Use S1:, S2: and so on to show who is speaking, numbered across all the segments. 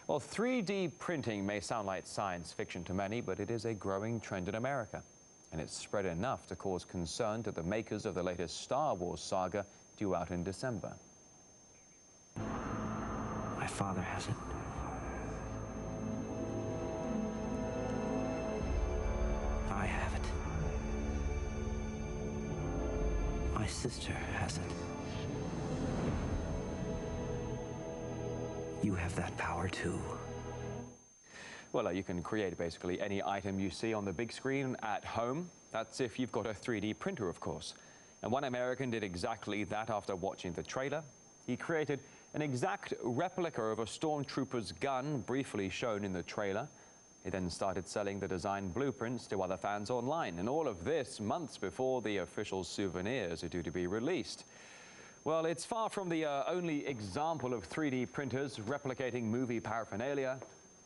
S1: Well, 3D printing may sound like science fiction to many, but it is a growing trend in America. And it's spread enough to cause concern to the makers of the latest Star Wars saga due out in December.
S2: My father has it. I have it. My sister has it. You have that power too.
S1: Well, you can create basically any item you see on the big screen at home. That's if you've got a 3D printer, of course. And one American did exactly that after watching the trailer. He created an exact replica of a stormtrooper's gun, briefly shown in the trailer. He then started selling the design blueprints to other fans online, and all of this months before the official souvenirs are due to be released. Well, it's far from the only example of 3D printers replicating movie paraphernalia.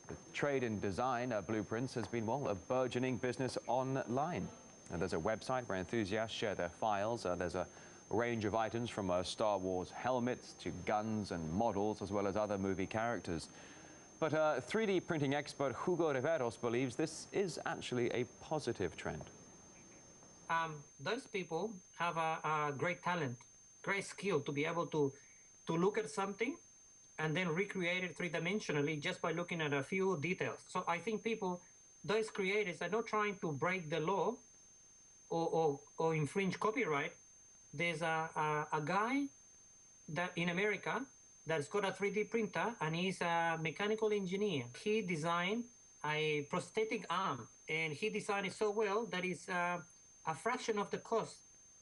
S1: The trade in design blueprints has been, well, a burgeoning business online. And there's a website where enthusiasts share their files. There's a range of items from Star Wars helmets to guns and models, as well as other movie characters. But 3D printing expert Hugo Riveros believes this is actually a positive trend.
S3: Those people have a great talent, great skill to be able to look at something and then recreate it three-dimensionally just by looking at a few details. So I think those creators are not trying to break the law or infringe copyright. There's a guy that in America that's got a 3D printer, and he's a mechanical engineer. He designed a prosthetic arm, and he designed it so well that it's a fraction of the cost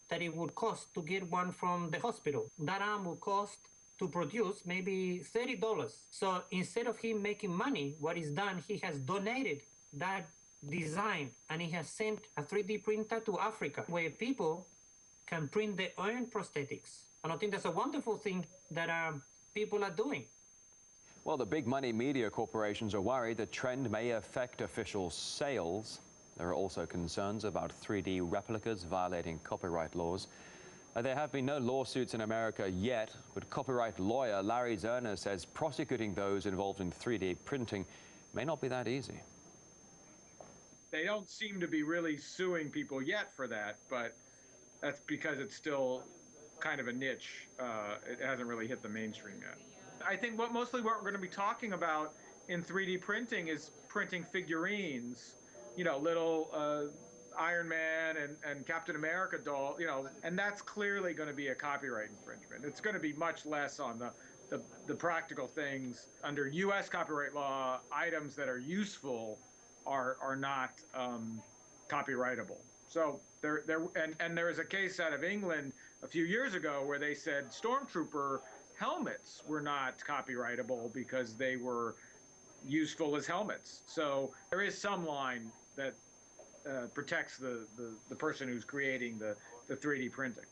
S3: that it would cost to get one from the hospital. That arm will cost to produce maybe $30. So instead of him making money, what he's done, he has donated that design, and he has sent a 3D printer to Africa where people can print their own prosthetics. And I think that's a wonderful thing that people are doing.
S1: Well, the big money media corporations are worried the trend may affect official sales. There are also concerns about 3D replicas violating copyright laws. There have been no lawsuits in America yet, but copyright lawyer Larry Zerner says prosecuting those involved in 3D printing may not be that easy.
S4: They don't seem to be really suing people yet for that, but that's because it's still kind of a niche. It hasn't really hit the mainstream yet. I think mostly what we're going to be talking about in 3D printing is printing figurines, you know, little Iron Man and Captain America doll, you know, and that's clearly going to be a copyright infringement. It's going to be much less on the practical things. Under U.S. copyright law, items that are useful are not copyrightable. So there was a case out of England a few years ago where they said stormtrooper helmets were not copyrightable because they were useful as helmets. So there is some line that protects the person who's creating the 3D printing.